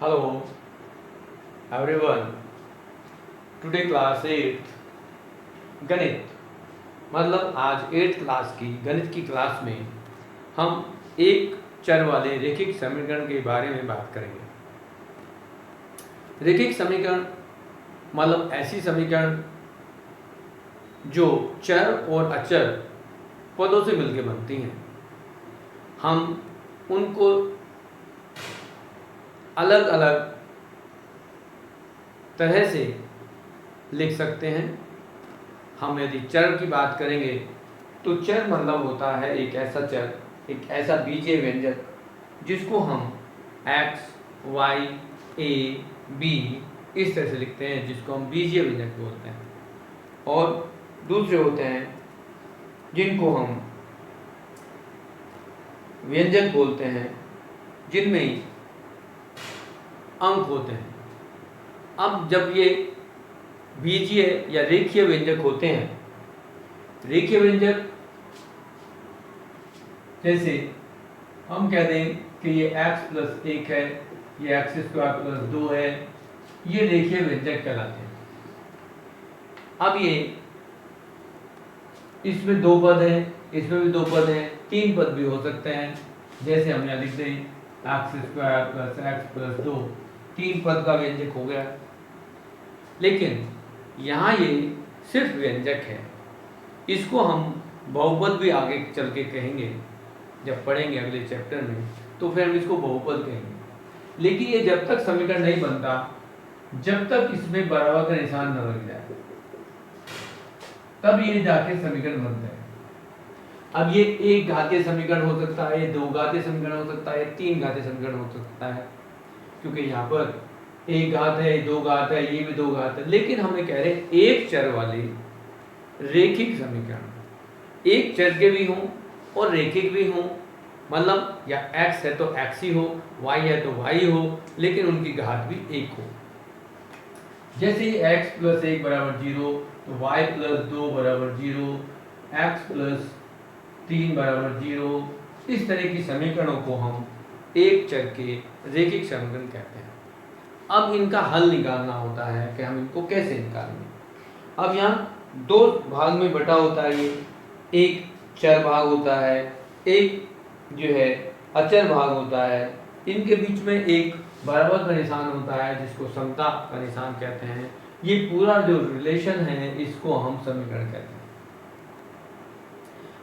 Hello everyone. Today class 8 गणित मतलब आज 8th क्लास की गणित की क्लास में हम एक चर वाले रैखिक समीकरण के बारे में बात करेंगे। रैखिक समीकरण मतलब ऐसी समीकरण जो चर और अचर पदों से मिलकर बनती हैं। हम उनको अलग अलग तरह से लिख सकते हैं। हम यदि चर की बात करेंगे तो चर मतलब होता है एक ऐसा चर, एक ऐसा बीजीय व्यंजक जिसको हम x, y, a, b इस तरह से लिखते हैं, जिसको हम बीजीय व्यंजक बोलते हैं। और दूसरे होते हैं जिनको हम व्यंजक बोलते हैं, जिनमें अंक होते हैं। अब जब ये बीजीय या रेखीय व्यंजक होते हैं, रेखीय व्यंजक जैसे हम कह दें कि ये x प्लस 1 है, ये x स्क्वायर प्लस 2 है, ये रेखीय व्यंजक कहलाते हैं। अब ये इसमें दो पद हैं, इसमें भी दो पद हैं, तीन पद भी हो सकते हैं। जैसे हम यहाँ लिखते हैं x square plus x plus 2, तीन पद का व्यंजक हो गया। लेकिन यहाँ ये सिर्फ व्यंजक है, इसको हम बहुपद भी आगे चल के कहेंगे, जब पढ़ेंगे अगले चैप्टर में तो फिर हम इसको बहुपद कहेंगे। लेकिन ये जब तक समीकरण नहीं बनता, जब तक इसमें बराबर का निशान न लग जाए, तब ये जाके समीकरण बनता है। अब ये एक घातीय समीकरण हो सकता है, दो घातीय समीकरण हो सकता है, तीन घातीय समीकरण हो सकता है, क्योंकि यहाँ पर एक घात है, दो घात है, ये भी दो घात है। लेकिन हमें कह रहे एक चर वाले रैखिक समीकरण, एक चर के भी हों और रैखिक भी हों, मतलब या x है तो x ही हो, y है तो y हो, लेकिन उनकी घात भी एक हो। जैसे ये x प्लस 1 बराबर 0, तो y प्लस 2 बराबर 0, x प्लस 3 बराबर 0, इस तरह की समीकरणों को हम एक चर के रैखिक समीकरण कहते हैं। अब इनका हल निकालना होता है कि हम इनको कैसे निकालेंगे। अब यहाँ दो भाग में बटा होता है, ये एक चर भाग होता है, एक जो है अचर भाग होता है। इनके बीच में एक बराबर का निशान होता है, जिसको समता का निशान कहते हैं। ये पूरा जो रिलेशन है, इसको हम समीकरण कहते हैं।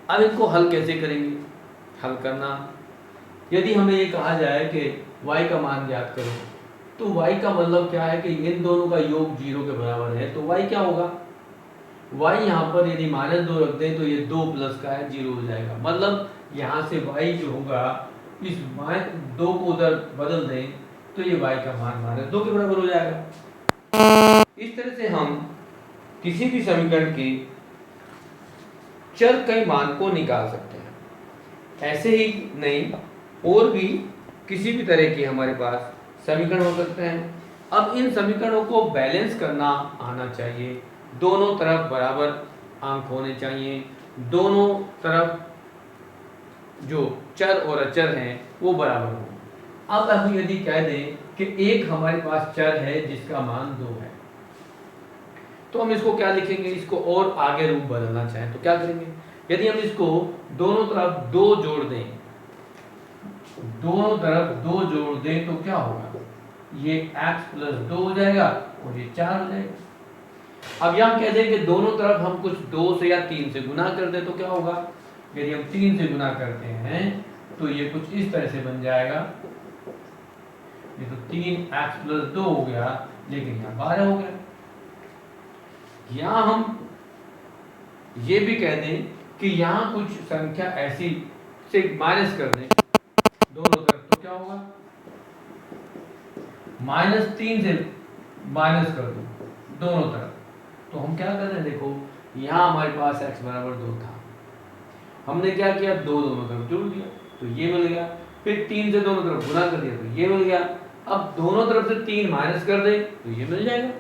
अब इनको हल कैसे करेंगे? हल करना, यदि हमें ये कहा जाए कि y का मान ज्ञात करो, तो y का मतलब क्या है कि इन दोनों का योग 0 के बराबर है, तो y क्या होगा? y यहाँ पर यदि -2 रख दें तो ये 2 प्लस का है, 0 हो जाएगा। मतलब यहाँ से y जो होगा, इस -2 को उधर बदल दें तो ये y का मान -2 के बराबर हो जाएगा। इस तरह से हम किसी भी समीकरण की चर के मान को निकाल सकते हैं। ऐसे ही नहीं, और भी किसी भी तरह के हमारे पास समीकरण हो सकते हैं। अब इन समीकरणों को बैलेंस करना आना चाहिए, दोनों तरफ बराबर अंक होने चाहिए, दोनों तरफ जो चर और अचर हैं वो बराबर हो। अब हम यदि कह दें कि एक हमारे पास चर है जिसका मान 2 है, तो हम इसको क्या लिखेंगे? इसको और आगे रूप बदलना चाहें तो क्या करेंगे? यदि हम इसको दोनों तरफ 2 जोड़ दें, दोनों तरफ 2 जोड़ दें तो क्या होगा? ये x प्लस 2 हो जाएगा और ये 4 हो जाएगा। अब यहाँ कह दें कि दोनों तरफ हम कुछ 2 से या 3 से गुना कर दें तो क्या होगा? यदि हम 3 से गुना करते हैं तो ये कुछ इस तरह से बन जाएगा। ये तो 3x प्लस 2 हो गया, लेकिन यहाँ 12 हो गया। यहाँ हम ये भी कह दें कि यहाँ कुछ संख्या ऐसी से माइनस कर दें दोनों तरफ, तो क्या होगा? -3 से माइनस कर दो दोनों तरफ, तो हम क्या कर रहे हैं? देखो यहाँ हमारे पास x बराबर 2 था, हमने क्या किया? 2 दोनों तरफ जोड़ दिया तो ये मिल गया। फिर 3 से दोनों तरफ गुना कर दिया तो ये मिल गया। अब दोनों तरफ से 3 माइनस कर दे तो ये मिल जाएगा।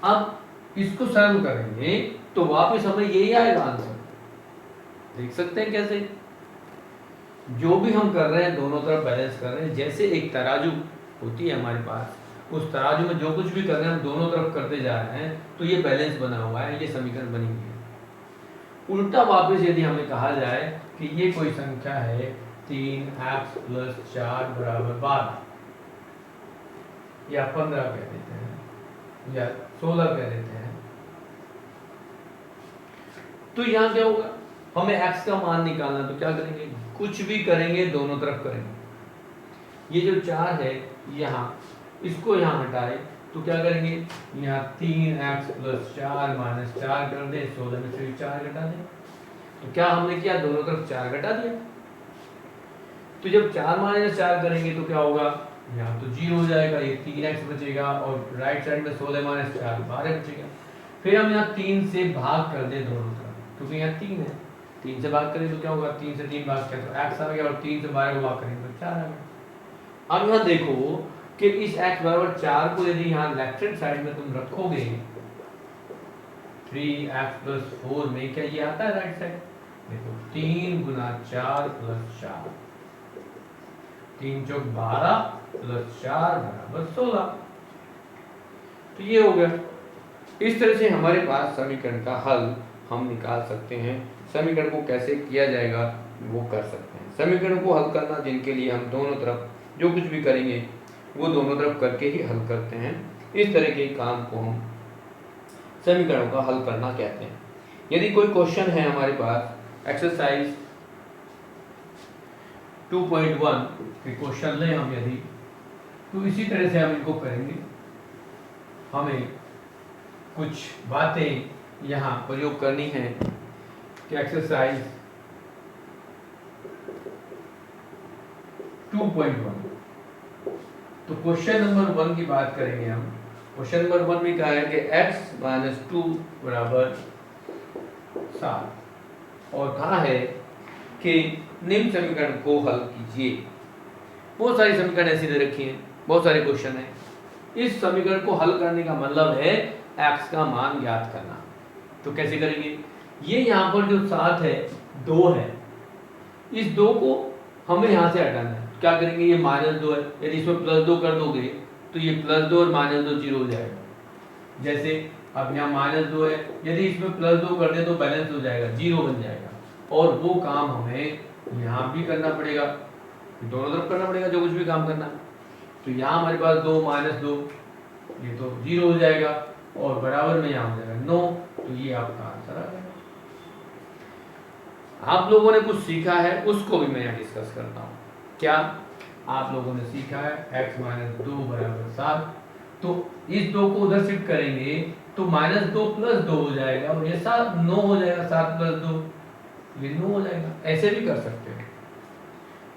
अब इसको सरल करेंगे तो वापस हमें यही आएगा आंसर। देख सकते हैं कैसे? जो भी हम कर रहे हैं दोनों तरफ बैलेंस कर रहे हैं। जैसे एक तराजू होती है हमारे पास, उस तराजू में जो कुछ भी कर रहे हैं हम दोनों तरफ करते जा रहे हैं, तो ये बैलेंस बना हुआ है, ये समीकरण बनी हुई है। उल्टा वापस यदि हमें कहा जाए कि ये कोई संख्या है 3x + 4 = 12 या 15 कह देते हैं या 16 कह देते हैं, तो यहाँ क्या होगा, हमें x का मान निकालना, तो क्या करेंगे, कुछ भी करेंगे दोनों तरफ करेंगे। ये जो 4 है यहाँ, इसको यहाँ हटाए तो क्या करेंगे, यहाँ 3x + 4 - 4 कर दें, 16 में से 4 घटा दें, तो क्या हमने किया, दोनों तरफ 4 घटा दिया। तो जब 4 - 4 करेंगे तो क्या होगा, यहाँ तो 0 हो जाएगा, ये 3x बचेगा और राइट साइड में 16 - 4 12 बचेगा। फिर हम यहाँ 3 से भाग कर दें दोनों तरफ, क्योंकि यहाँ 3 है, 3 से भाग करें तो क्या होगा, 3 से 3 भाग किया तो x आ गया, और 3 से 12 को भाग करेंगे तो 4 आ गया। अब यहाँ देखो कि इस x = 4 को यदि यहाँ लेफ्ट हैंड साइड में तुम रखोगे 3x + 4 में, क्या ये आता है राइट साइड, देखो 3 × 4 + 4, 3 × 4 = 12 + 4 = 16। तो ये हो गया। इस तरह से हमारे पास समीकरण का हल हम निकाल सकते हैं। समीकरण को कैसे किया जाएगा वो कर सकते हैं। समीकरण को हल करना, जिनके लिए हम दोनों तरफ जो कुछ भी करेंगे वो दोनों तरफ करके ही हल करते हैं, इस तरह के काम को हम समीकरणों का हल करना कहते हैं। यदि कोई क्वेश्चन है हमारे पास, एक्सरसाइज 2.1 के क्वेश्चन लें हम यदि, तो इसी तरह से हम इनको करेंगे। हमें कुछ बातें यहाँ प्रयोग करनी है कि एक्सरसाइज 2.1, तो क्वेश्चन नंबर 1 की बात करेंगे हम। क्वेश्चन नंबर 1 में कहा है कि x - 2 = 7 और कहा है कि निम्न समीकरण को हल कीजिए। बहुत सारी समीकरण ऐसी दे रखी हैं, बहुत सारे क्वेश्चन हैं। इस समीकरण को हल करने का मतलब है x का मान ज्ञात करना। तो कैसे करेंगे, ये यहाँ पर जो 7 है 2 है, इस 2 को हमें यहाँ से हटाना है। क्या करेंगे, ये -2 है, यदि इसमें +2 कर दोगे तो ये +2 और -2 0 हो जाएगा। जैसे अब यहाँ -2 है, यदि इसमें +2 कर दे तो बैलेंस हो जाएगा, 0 बन जाएगा। और वो काम हमें यहाँ भी करना पड़ेगा, दोनों तरफ करना पड़ेगा जो कुछ भी काम करना। तो यहाँ हमारे पास 2 - 2, ये तो 0 हो जाएगा, और बराबर में यहाँ हो जाएगा 9, तो ये आपका आंसर आ जाएगा। आप लोगों ने कुछ सीखा है, उसको भी मैं यहाँ डिस्कस करता हूँ। क्या आप लोगों ने सीखा है, x - 2 = 7, तो इस 2 को उधर शिफ्ट करेंगे तो -2 + 2 हो जाएगा, और ये 7 9 हो जाएगा, 7 + 2 ये 9 हो जाएगा। ऐसे भी कर सकते हो,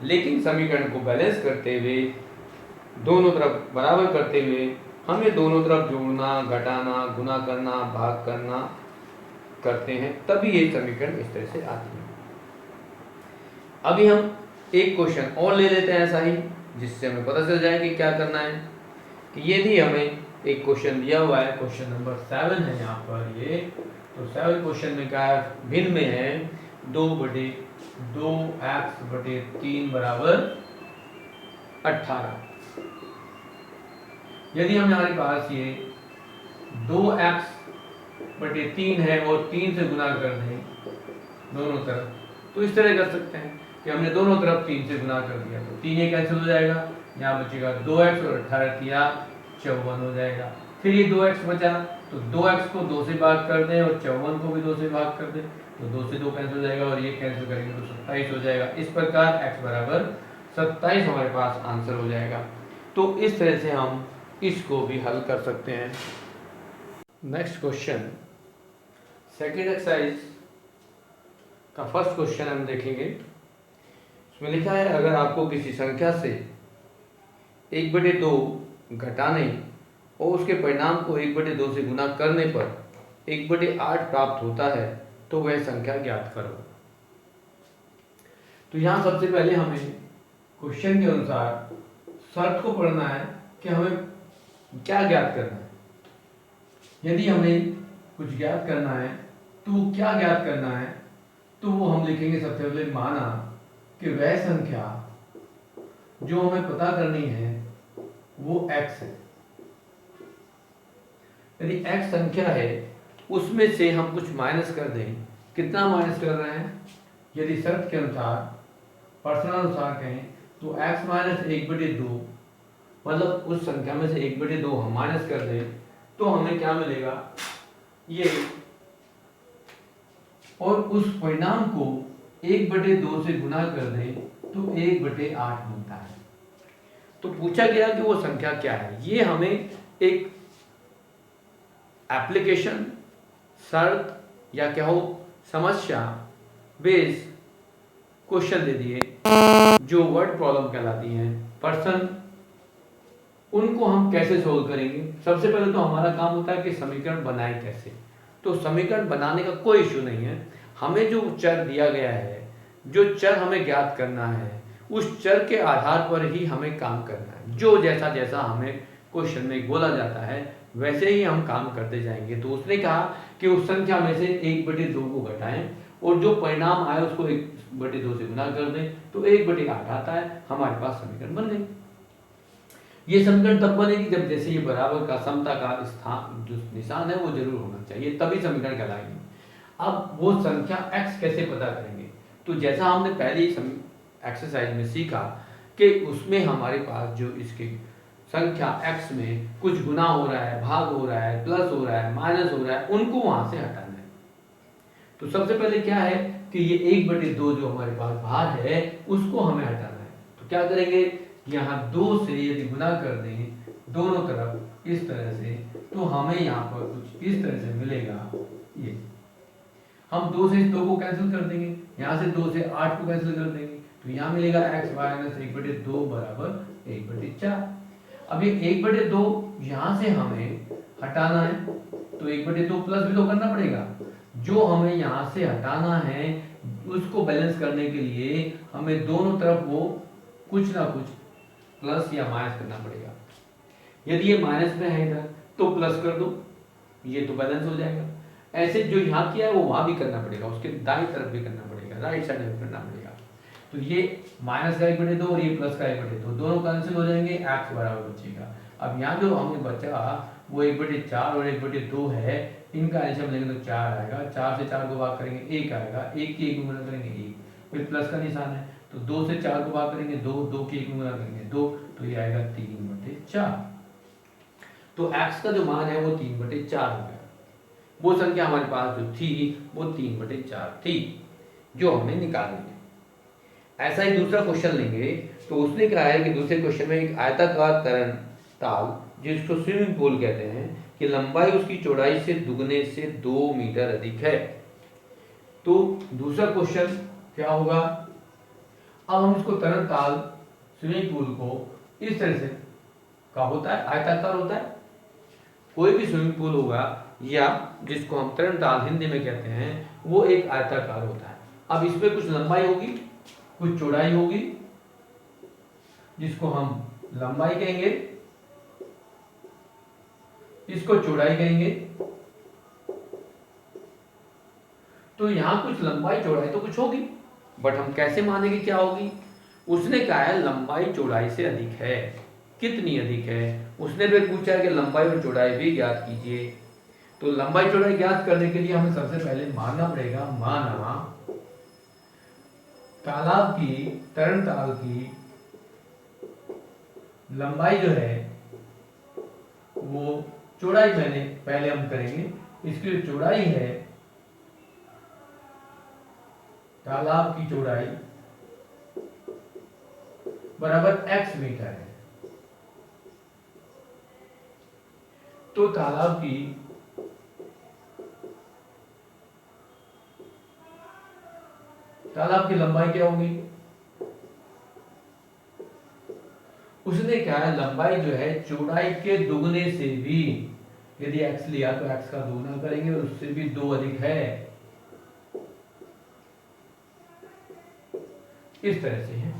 लेकिन समीकरण को बैलेंस करते हुए, दोनों तरफ बराबर करते हुए, हमें दोनों तरफ जोड़ना, घटाना, गुना करना, भाग करना करते हैं, तभी ये समीकरण इस तरह से आती है। अभी हम एक क्वेश्चन और ले लेते हैं ऐसा ही, जिससे हमें पता चल जाए कि क्या करना है। कि यदि हमें एक क्वेश्चन दिया हुआ है, क्वेश्चन नंबर 7 है यहाँ पर ये, तो 7 क्वेश्चन में क्या है, भिन्न में है 2/2x/3 = 18। यदि हम हमारे पास ये 2x/3 है और 3 से गुना कर दें दोनों तरफ, तो इस तरह कर सकते हैं कि हमने दोनों तरफ 3 से गुना कर दिया, तो 3 ये कैंसिल हो जाएगा, यहाँ बचेगा 2x और 18 किया 54 हो जाएगा। फिर ये 2x बचा, तो 2x को 2 से भाग कर दें और 54 को भी 2 से भाग कर दें, तो 2 से 2 कैंसिल हो जाएगा, और ये कैंसिल करेंगे तो 27 हो जाएगा। इस प्रकार x = 27 हमारे पास आंसर हो जाएगा। तो इस तरह से हम इसको भी हल कर सकते हैं। नेक्स्ट क्वेश्चन, सेकेंड एक्सरसाइज का फर्स्ट क्वेश्चन हम देखेंगे। इसमें लिखा है, अगर आपको किसी संख्या से 1/2 घटाने और उसके परिणाम को 1/2 से गुना करने पर 1/8 प्राप्त होता है, तो वह संख्या ज्ञात करो। तो यहाँ सबसे पहले हमें क्वेश्चन के अनुसार शर्त को पढ़ना है कि हमें क्या ज्ञात करना है। यदि हमें कुछ ज्ञात करना है तो क्या ज्ञात करना है, तो वो हम लिखेंगे सबसे पहले, माना कि वह संख्या जो हमें पता करनी है वो x है। यदि x संख्या है उसमें से हम कुछ माइनस कर दें, कितना माइनस कर रहे हैं, यदि शर्त के अनुसार प्रश्न अनुसार कहें तो x माइनस 1/2, मतलब उस संख्या में से 1/2 हम माइनस कर दें तो हमें क्या मिलेगा ये, और उस परिणाम को 1/2 से गुना कर दें तो 1/8 मिलता है। तो पूछा गया कि वो संख्या क्या है। ये हमें एक एप्लीकेशन, शर्त या क्या हो समस्या बेस क्वेश्चन दे दिए जो वर्ड प्रॉब्लम कहलाती हैं। पर्सन उनको हम कैसे सोल्व करेंगे। सबसे पहले तो हमारा काम होता है कि समीकरण बनाए कैसे। तो समीकरण बनाने का कोई इश्यू नहीं है, हमें जो चर दिया गया है, जो चर हमें ज्ञात करना है, उस चर के आधार पर ही हमें काम करना है। जो जैसा जैसा हमें क्वेश्चन में बोला जाता है वैसे ही हम काम करते जाएंगे। तो उसने कहा कि उस संख्या में से 1/2 को घटाएं और जो परिणाम आए उसको 1/2 से गुना कर दें तो 1/8 आता है। हमारे पास समीकरण बन गई। ये समीकरण तब बनेगी जब जैसे ये बराबर का समता का स्थान जो निशान है वो जरूर होना चाहिए, तभी समीकरण कहलाएगी। अब वो संख्या x कैसे पता करेंगे। तो जैसा हमने पहले एक्सरसाइज में सीखा कि उसमें हमारे पास जो इसके संख्या x में कुछ गुना हो रहा है, भाग हो रहा है, प्लस हो रहा है, माइनस हो रहा है, उनको वहां से हटाना है। तो सबसे पहले क्या है कि ये 1/2 जो हमारे पास भार है उसको हमें हटाना है। तो क्या करेंगे, यहाँ 2 से यदि गुना कर दें दोनों तरफ इस तरह से तो हमें यहाँ पर कुछ इस तरह से मिलेगा। ये हम 2 से इस 2 को कैंसिल कर देंगे, यहाँ से 2 से 8 को कैंसिल कर देंगे तो यहाँ मिलेगा x माइनस 1/2 बराबर 1/4। अब ये 1/2 यहाँ से हमें हटाना है तो 1/2 प्लस भी तो करना पड़ेगा। जो हमें यहाँ से हटाना है उसको बैलेंस करने के लिए हमें दोनों तरफ वो कुछ ना कुछ प्लस या माइनस करना पड़ेगा। यदि ये माइनस में है इधर तो प्लस कर दो, ये तो बैलेंस हो जाएगा। ऐसे जो यहाँ किया है वो वहां भी करना पड़ेगा, उसके दाईं तरफ भी करना पड़ेगा, राइट साइड में करना पड़ेगा। तो ये माइनस का 1/2 और ये प्लस का 1/2 दोनों कैंसिल हो जाएंगे, x बराबर बचेगा। अब यहाँ जो हमें बचा वो 1/4 और 1/2 है, इनका आंसर लेंगे तो 4 आएगा। 4 से 4 को भाग करेंगे 1 आएगा, 1 की 1 में गुणा करेंगे 1, फिर प्लस का निशान है तो 2 से 4 को भाग करेंगे 2, 2 की 1 में गुणा करेंगे 2, तो ये आएगा 3/4। तो x का जो मान है वो 3/4 हो गया। वो संख्या हमारे पास जो थी वो 3/4 थी जो हमें निकालनी है। ऐसा ही दूसरा क्वेश्चन लेंगे तो उसने कहा है कि दूसरे क्वेश्चन में एक आयताकार तरण ताल जिसको स्विमिंग पूल कहते हैं कि लंबाई उसकी चौड़ाई से दुगने से 2 मीटर अधिक है। तो दूसरा क्वेश्चन क्या होगा, अब हम इसको तरण ताल स्विमिंग पूल को इस तरह से का होता है, आयताकार होता है। कोई भी स्विमिंग पूल होगा या जिसको हम तरण ताल हिंदी में कहते हैं वो एक आयताकार होता है। अब इसमें कुछ लंबाई होगी, कुछ चौड़ाई होगी, जिसको हम लंबाई कहेंगे, इसको चौड़ाई कहेंगे। तो यहां कुछ लंबाई चौड़ाई तो कुछ होगी, बट हम कैसे मानेंगे क्या होगी। उसने कहा है लंबाई चौड़ाई से अधिक है। कितनी अधिक है, उसने फिर पूछा है कि लंबाई और चौड़ाई भी ज्ञात कीजिए। तो लंबाई चौड़ाई ज्ञात करने के लिए हमें सबसे पहले मानना पड़ेगा, माना तालाब की, तरण ताल की लंबाई जो है वो चौड़ाई पहले हम करेंगे। इसकी जो चौड़ाई है, तालाब की चौड़ाई बराबर x मीटर है। तो तालाब की लंबाई क्या होगी, उसने क्या है लंबाई जो है चौड़ाई के दुगने से भी, यदि x लिया तो x का दुगना करेंगे और उससे भी 2 अधिक है। इस तरह से है।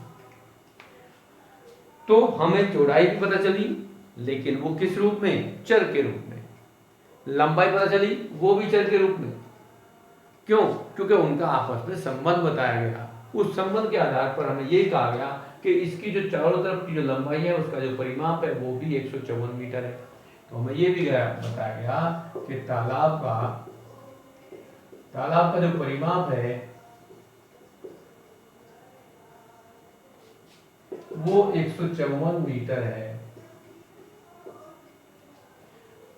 तो हमें चौड़ाई भी पता चली, लेकिन वो किस रूप में, चर के रूप में। लंबाई पता चली, वो भी चर के रूप में। क्यों, क्योंकि उनका आपस में संबंध बताया गया। उस संबंध के आधार पर हमें ये कहा गया कि इसकी जो चारों तरफ की जो लंबाई है उसका जो परिमाप है वो भी 154 मीटर है। तो हमें ये भी बताया गया कि तालाब का जो परिमाप है वो 154 मीटर है।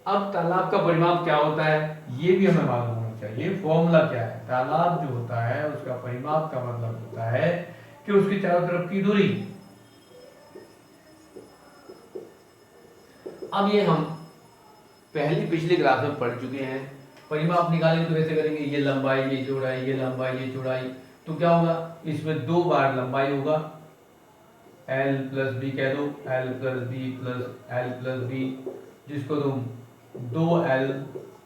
अब तालाब का परिमाप क्या होता है ये भी हमें मालूम होना चाहिए। फॉर्मूला क्या है, तालाब जो होता है उसका परिमाप का मतलब होता है कि उसकी चारों तरफ की दूरी। अब ये हम पिछली क्लास में पढ़ चुके हैं। परिमाप निकालेंगे तो कैसे करेंगे, ये लंबाई ये चौड़ाई, ये लंबाई ये चौड़ाई, तो क्या होगा इसमें 2 बार लंबाई होगा, l प्लस बी कह दो, l plus B plus l plus B, जिसको तुम 2l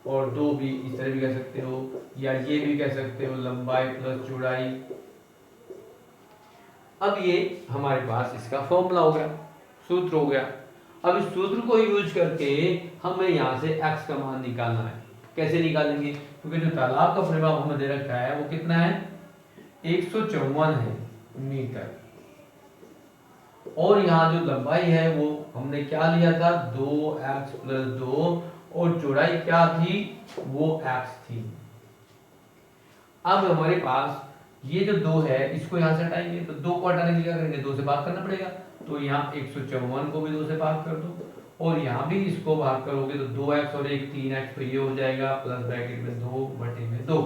और 2b इस तरह भी कह सकते हो, या ये भी कह सकते हो लंबाई प्लस चौड़ाई। अब ये हमारे पास इसका फॉर्मूला हो गया, सूत्र हो गया। अब इस सूत्र को यूज करके हमें यहाँ से x का मान निकालना है। कैसे निकालेंगे, क्योंकि जो तालाब का परिमाप हमें दे रखा है वो कितना है 154 है मीटर, और यहाँ जो लंबाई है वो हमने क्या लिया था 2x प्लस 2, और चौड़ाई क्या थी वो x थी। अब हमारे पास ये जो 2 है इसको यहाँ से हटाएंगे, तो 2 को हटाने के लिए क्या करेंगे 2 से भाग करना पड़ेगा, तो यहाँ 154 को भी 2 से भाग कर दो, और यहाँ भी इसको भाग करोगे तो 2x और 1 3x, तो ये हो जाएगा प्लस ब्रैकेट में 2/2।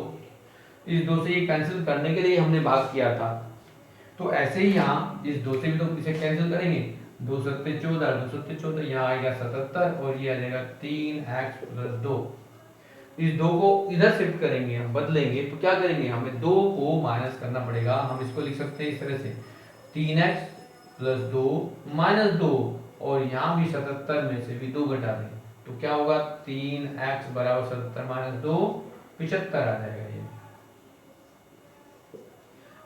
इस 2 से ये कैंसिल करने के लिए हमने भाग किया था, तो ऐसे ही यहाँ इस 2 से भी तो इसे कैंसिल करेंगे, 2 सत्ते 14, 2 सत्ते 14, यहाँ आएगा 77, और ये आ जाएगा 3x प्लस 2। इस 2 को इधर शिफ्ट करेंगे, हम बदलेंगे, तो क्या करेंगे हमें 2 को माइनस करना पड़ेगा। हम इसको लिख सकते हैं इस तरह से 3x प्लस 2 माइनस 2, और यहाँ भी 77 में से भी 2 घटा दें, तो क्या होगा 3x बराबर 77 माइनस 2 75 आ जाएगा ये।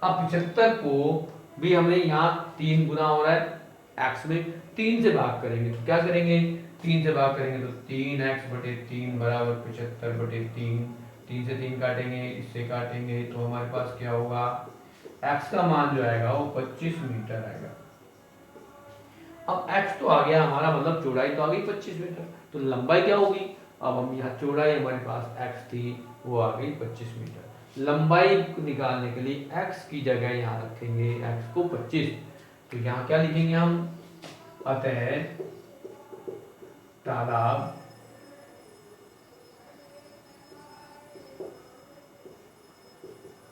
अब 75 को भी हमें यहाँ 3 गुना हो रहा है x में, 3 से भाग करेंगे, तो क्या करेंगे 3 से भाग करेंगे तो 3x/3 बराबर 75/3, 3 से 3 काटेंगे, इससे काटेंगे, तो हमारे पास क्या होगा x का मान जो आएगा वो 25 मीटर आएगा। अब x तो आ गया हमारा, मतलब चौड़ाई तो आ गई 25 मीटर, तो लंबाई क्या होगी, अब हम यहाँ चौड़ाई हमारे पास x थी वो आ गई 25 मीटर। लंबाई निकालने के लिए x की जगह यहाँ रखेंगे x को 25, तो यहाँ क्या लिखेंगे हम, अतः तालाब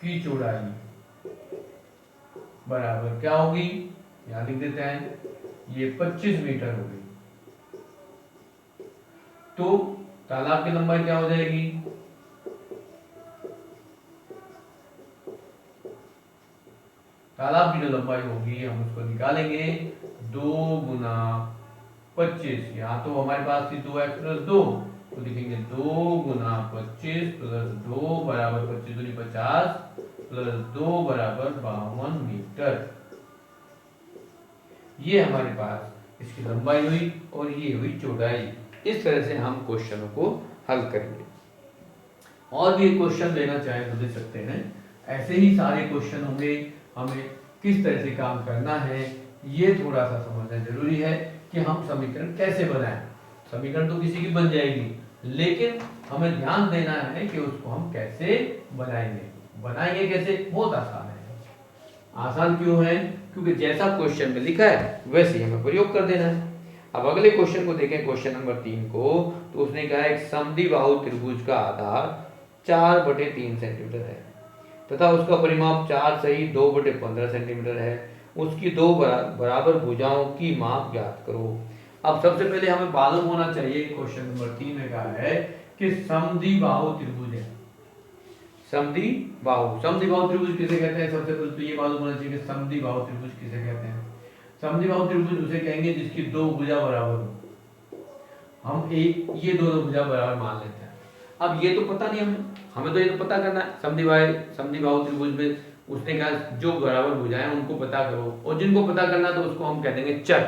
की चौड़ाई बराबर क्या होगी, यहाँ लिख देते हैं ये 25 मीटर होगी। तो तालाब की लंबाई क्या हो जाएगी, तालाब की जो लंबाई होगी हम उसको निकालेंगे 2 गुना 25, यहाँ तो हमारे पास थी 2x प्लस 2, तो लिखेंगे 2 गुना 25 प्लस 2 बराबर 25 दूनी 50 प्लस 2 बराबर 52 मीटर। ये हमारे पास इसकी लंबाई हुई और ये हुई चौड़ाई। इस तरह से हम क्वेश्चनों को हल करेंगे। और भी क्वेश्चन लेना चाहे तो दे सकते हैं, ऐसे ही सारे क्वेश्चन होंगे। हमें किस तरह से काम करना है ये थोड़ा सा समझना जरूरी है कि हम समीकरण कैसे बनाएं। समीकरण तो किसी की बन जाएगी, लेकिन हमें ध्यान देना है कि उसको हम कैसे बनाएंगे कैसे, बहुत आसान है। आसान क्यों है, क्योंकि जैसा क्वेश्चन में लिखा है वैसे ही हमें प्रयोग कर देना है। अब अगले क्वेश्चन को देखें, क्वेश्चन नंबर 3 को, तो उसने कहा एक समद्विबाहु त्रिभुज का आधार 4/3 सेंटीमीटर है तथा उसका परिमाप 4 सही 2/15 सेंटीमीटर है। उसकी 2 बराबर भुजाओं की माप ज्ञात करो। अब सबसे पहले हमें मालूम होना चाहिए, क्वेश्चन नंबर 3 में कहा है कि समद्विबाहु त्रिभुज है। समद्विबाहु त्रिभुज किसे कहते हैं, सबसे पहले तो ये मालूम होना चाहिए कि समद्विबाहु त्रिभुज किसे कहते हैं। समद्विबाहु त्रिभुज उसे कहेंगे जिसकी 2 भुजा बराबर हो। हम ये दोनों भुजा बराबर मान लेते हैं। अब ये तो पता नहीं हमें तो ये तो पता करना है समद्विबाहु त्रिभुज में उसने कहा जो बराबर भुजाएं उनको पता करो, और जिनको पता करना तो उसको हम कह देंगे चर,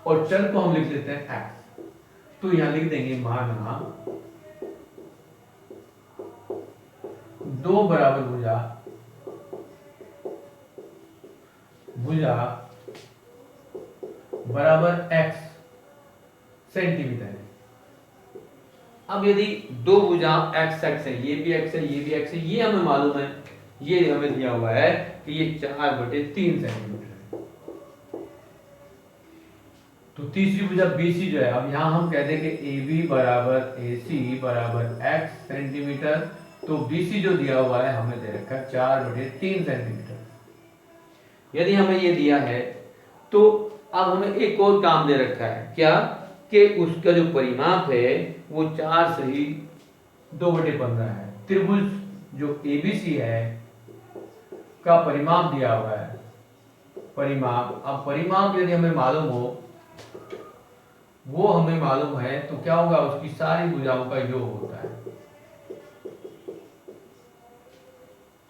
और चर को हम लिख लेते हैं x। तो यहाँ लिख देंगे माना 2 बराबर भुजा भुजा बराबर x सेंटीमीटर है। अब यदि दो भुजा x x है, ये भी x है, ये भी x है, ये हमें मालूम है, ये हमें दिया हुआ है कि ये 4/3 सेंटीमीटर है। तो तीसरी भुजा BC जो है, अब यहां हम कहते हैं कि AB बराबर AC बराबर x सेंटीमीटर, तो BC जो दिया हुआ है हमें दे रखा है 4/3 सेंटीमीटर। यदि हमें ये दिया है तो अब हमें एक और काम दे रखा है, क्या कि उसका जो परिमाप है वो 4 सही 2/15 है। त्रिभुज जो ABC है का परिमाप दिया हुआ है, परिमाप, अब परिमाप यदि हमें मालूम हो, वो हमें मालूम है तो क्या होगा, उसकी सारी भुजाओं का योग होता है।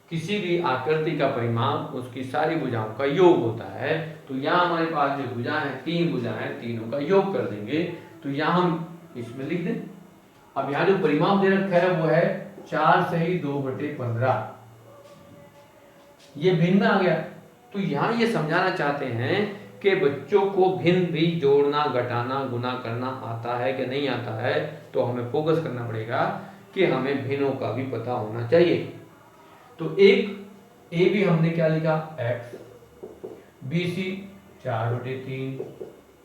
किसी भी आकृति का परिमाप उसकी सारी भुजाओं का योग होता है। तो यहाँ हमारे पास जो भुजा है, 3 भुजा है, तीनों का योग कर देंगे, तो यहाँ हम इसमें लिख दें। अब यहाँ जो परिमाप दे रखा है वो है 4 सही 2/15, ये भिन्न में आ गया। तो यहाँ ये समझाना चाहते हैं कि बच्चों को भिन्न भी जोड़ना, घटाना, गुना करना आता है कि नहीं आता है, तो हमें फोकस करना पड़ेगा कि हमें भिन्नों का भी पता होना चाहिए। तो एक ए भी हमने क्या लिखा x, BC 4/3,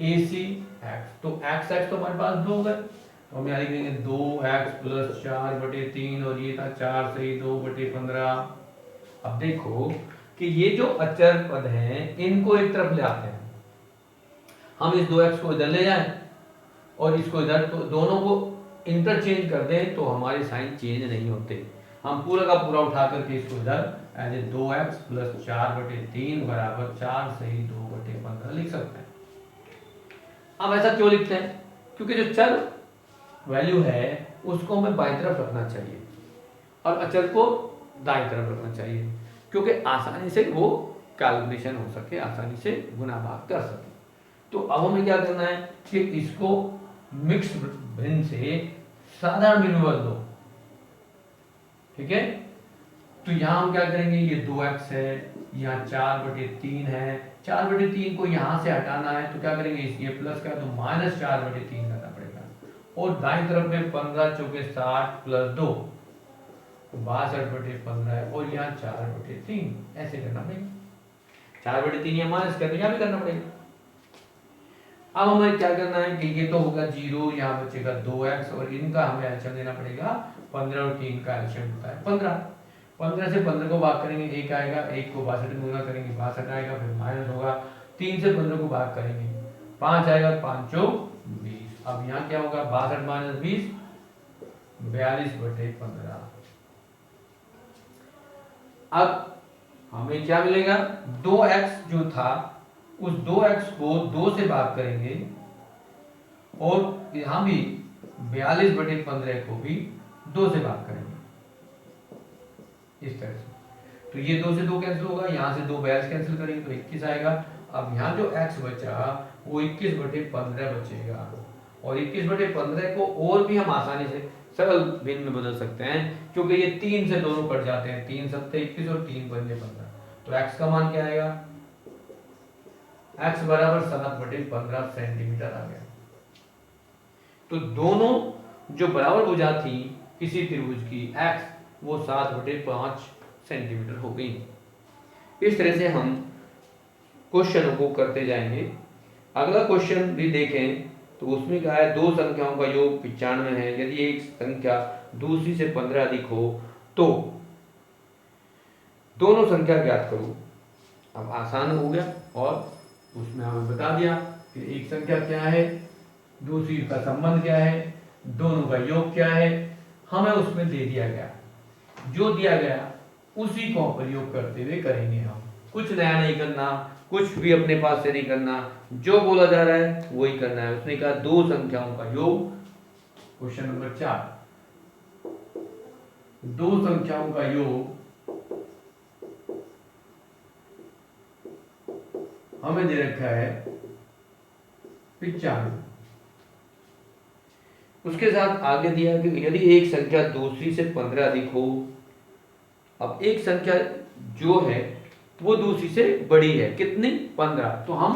AC x, तो x x तो हमारे पास 2 है, तो हम यहाँ लिखेंगे 2x + 4/3 और ये था 4 सही 2/15। अब देखो कि ये जो अचर पद हैं इनको एक तरफ ले आते हैं, हम इस 2x को इधर ले जाएं और इसको इधर, तो दोनों को इंटरचेंज कर दें तो हमारे साइन चेंज नहीं होते। हम पूरा का पूरा उठा करके इसको इधर एज ए 2x + 4/3 बराबर 4 सही 2/15 लिख सकते हैं। अब ऐसा क्यों लिखते हैं, क्योंकि जो चर वैल्यू है उसको हमें बाईं तरफ रखना चाहिए और अचर को दाईं तरफ रखना चाहिए, क्योंकि आसानी से वो कैलकुलेशन हो सके, आसानी से गुना भाग कर सके। तो अब हमें क्या करना है कि इसको मिक्स भिन्न से साधारण भिन्न बदल दो, ठीक है। तो यहाँ हम क्या करेंगे, ये 2x है, यहाँ 4/3 है, 4/3 को यहाँ से हटाना है तो क्या करेंगे, ये प्लस का तो -4/3 करना पड़ेगा, और दाईं तरफ में 15 चौके 60 + 2 62/15 है, और यहाँ 4/3 ऐसे करना पड़ेगा। 4/3 या माइनस करना, यहाँ भी करना पड़ेगा। अब हमें क्या करना है कि ये तो होगा 0, यहाँ बचेगा 2x, और इनका हमें एलसीएम देना पड़ेगा। 15 और 3 का एलसीएम होता है 15। 15 से 15 को भाग करेंगे 1 आएगा, 1 को 62 में गुणा करेंगे 62 आएगा, फिर माइनस होगा, 3 से 15 को भाग करेंगे 5 आएगा, 5 चौक 20। अब यहाँ क्या होगा, 62 - 20 42/15। अब हमें क्या मिलेगा, 2x जो था उस 2x को 2 से भाग करेंगे, और यहां भी 42/15 को भी 2 से भाग करेंगे, इस तरह से। तो ये 2 से 2 कैंसिल होगा, यहाँ से 2 42 कैंसिल करेंगे तो 21 आएगा। अब यहाँ जो x बचा वो 21/15 बचेगा, और 21/15 को और भी हम आसानी से सरल भिन्न में बदल सकते हैं, क्योंकि ये 3 से दोनों कट जाते हैं, 3 7 21 और 3 पंजे 15। तो x का मान क्या आएगा, x बराबर 7/15 सेंटीमीटर आ गया। तो दोनों जो बराबर भुजा थी किसी त्रिभुज की x, वो 7/5 सेंटीमीटर हो गई। इस तरह से हम क्वेश्चनों को करते जाएंगे। अगला क्वेश्चन भी देखें तो उसमें क्या है, 2 संख्याओं का योग 95 है, यदि एक संख्या दूसरी से 15 अधिक हो तो दोनों संख्या ज्ञात करो। अब आसान हो गया, और उसमें हमें बता दिया कि एक संख्या क्या है, दूसरी का संबंध क्या है, दोनों का योग क्या है, हमें उसमें दे दिया गया। जो दिया गया उसी को प्रयोग करते हुए करेंगे हम, कुछ नया नहीं करना, कुछ भी अपने पास से नहीं करना, जो बोला जा रहा है वही करना है। उसने कहा 2 संख्याओं का योग, क्वेश्चन नंबर 4, 2 संख्याओं का योग हमें दे रखा है 95। उसके साथ आगे दिया कि यदि एक संख्या दूसरी से 15 अधिक हो। अब एक संख्या जो है वो दूसरी से बड़ी है, कितनी? 15। तो हम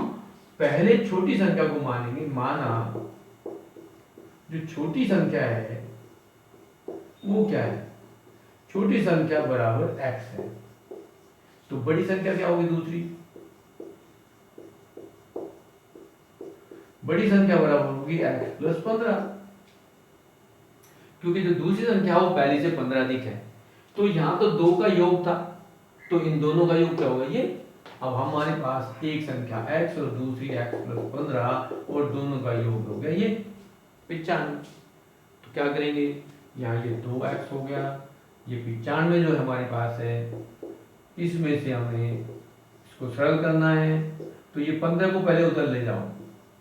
पहले छोटी संख्या को मानेंगे, माना जो छोटी संख्या है वो क्या है? छोटी संख्या बराबर x है। तो बड़ी संख्या क्या होगी? दूसरी बड़ी संख्या बराबर होगी x प्लस 15, क्योंकि जो दूसरी संख्या वो पहली से 15 अधिक है। तो यहाँ तो 2 का योग था, तो इन दोनों का योग क्या होगा? ये। अब हमारे पास एक संख्या x और दूसरी x प्लस 15 और दोनों का योग हो गया ये 95। तो क्या करेंगे? यहाँ ये 2x हो गया, ये 95 जो हमारे पास है इसमें से हमें इसको सरल करना है। तो ये 15 को पहले उधर ले जाओ।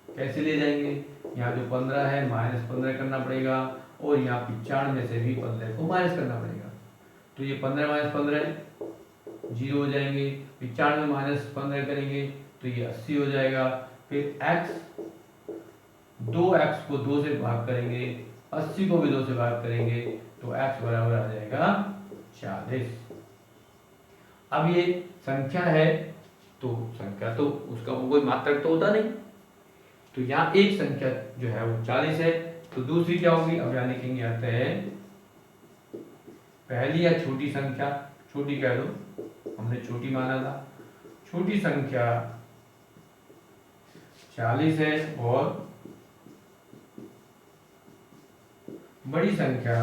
कैसे ले जाएंगे? यहाँ जो 15 है -15 करना पड़ेगा और यहाँ 95 से भी 15 को माइनस करना पड़ेगा। तो ये 15 - 15 0 हो जाएंगे। 95 - 15 करेंगे तो ये 80 हो जाएगा। फिर x 2x को 2 से भाग करेंगे, 80 को भी 2 से भाग करेंगे तो x बराबर आ जाएगा 40। अब ये संख्या है तो संख्या तो उसका कोई मात्रक तो होता नहीं, तो यहाँ एक संख्या जो है वो 40 है। तो दूसरी क्या होगी? अब यहाँ लिखेंगे आता है पहली या छोटी संख्या, छोटी कह दो, हमने छोटी माना था। छोटी संख्या 40 है और बड़ी संख्या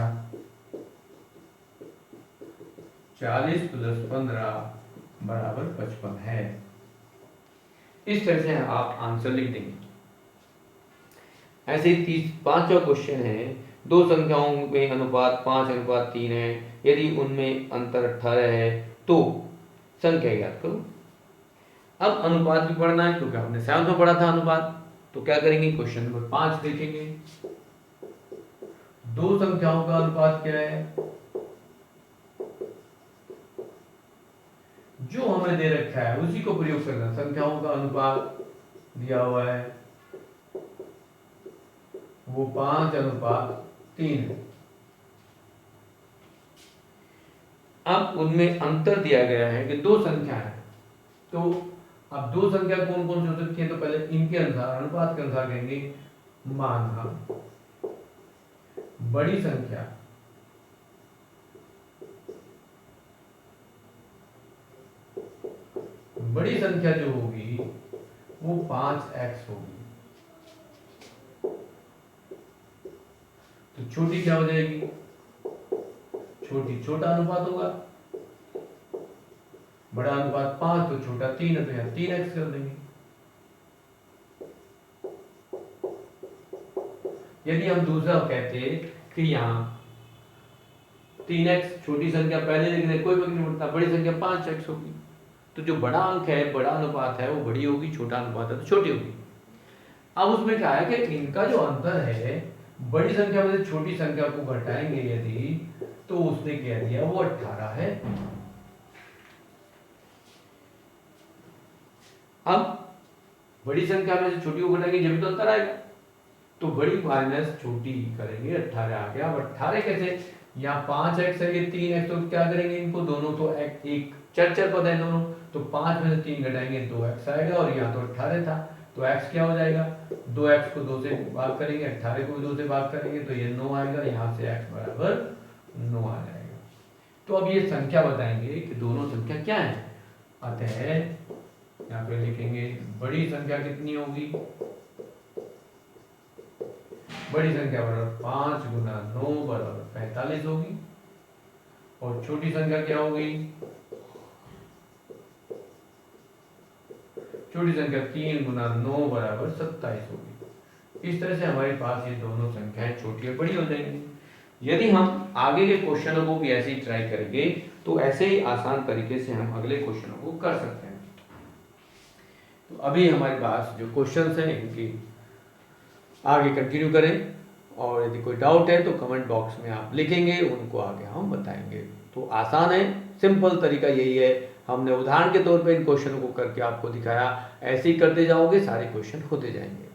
40 प्लस 15 बराबर 55 है। इस तरह से आप आंसर लिख देंगे। ऐसे ही 5वां क्वेश्चन है, दो संख्याओं में अनुपात 5:3 है, यदि उनमें अंतर 18 है तो संख्या ज्ञात करो। अब अनुपात भी पढ़ना है क्योंकि हमने 7 में पढ़ा था अनुपात। तो क्या करेंगे? क्वेश्चन नंबर 5 देखेंगे। दो संख्याओं का अनुपात क्या है? जो हमें दे रखा है उसी को प्रयोग करना। संख्याओं का अनुपात दिया हुआ है वो 5:3 है। अब उनमें अंतर दिया गया है कि दो संख्या है। तो अब दो संख्या कौन कौन सी हो सकती है? तो पहले इनके अनुसार, अनुपात के अनुसार कहेंगे। माना बड़ी संख्या जो होगी वो 5x होगी। तो छोटी क्या हो जाएगी? छोटी छोटा अनुपात होगा, बड़ा अनुपात 5 तो छोटा 3 है, तो यहाँ 3x कर देंगे। यदि हम दूसरा कहते कि यहाँ 3x छोटी संख्या पहले लिख रहे, कोई फर्क नहीं पड़ता, बड़ी संख्या 5x होगी। तो जो बड़ा अंक है, बड़ा अनुपात है वो बड़ी होगी, छोटा अनुपात है तो छोटी होगी। अब उसमें क्या है कि इनका जो अंतर है, बड़ी संख्या में से छोटी संख्या को घटाएंगे यदि, तो उसने कह दिया वो 18 है। अब बड़ी संख्या में से छोटी को घटाएंगे जब तो अंतर आएगा। तो बड़ी माइनस छोटी करेंगे, 18 आ गया। अब 18 कैसे? यहाँ 5x है, ये 3x, तो क्या करेंगे? इनको दोनों तो एक चर पद है दोनों, तो 5 में से 3 घटाएंगे 2x आएगा और यहाँ तो 18 था, तो x क्या हो जाएगा? 2x को 2 से भाग करेंगे, 18 को भी 2 से भाग करेंगे तो ये 9 आएगा। यहाँ से x बराबर 9 आ जाएगा। तो अब ये संख्या बताएंगे कि दोनों संख्या क्या है। अतः यहाँ पे लिखेंगे बड़ी संख्या कितनी होगी? बड़ी संख्या बराबर 5 गुना 9 बराबर 45 होगी। और छोटी संख्या क्या होगी? छोटी संख्या 3 गुना 9 बराबर 27 होगी। इस तरह से हमारे पास ये दोनों संख्याएं छोटी और बड़ी हो जाएंगी। यदि हम आगे के क्वेश्चनों को भी ऐसे ही ट्राई करेंगे तो ऐसे ही आसान तरीके से हम अगले क्वेश्चनों को कर सकते हैं। तो अभी हमारे पास जो क्वेश्चंस हैं इनकी आगे कंटिन्यू करें, और यदि कोई डाउट है तो कमेंट बॉक्स में आप लिखेंगे, उनको आगे हम बताएंगे। तो आसान है, सिंपल तरीका यही है। हमने उदाहरण के तौर पे इन क्वेश्चनों को करके आपको दिखाया, ऐसे ही करते जाओगे सारे क्वेश्चन होते जाएंगे।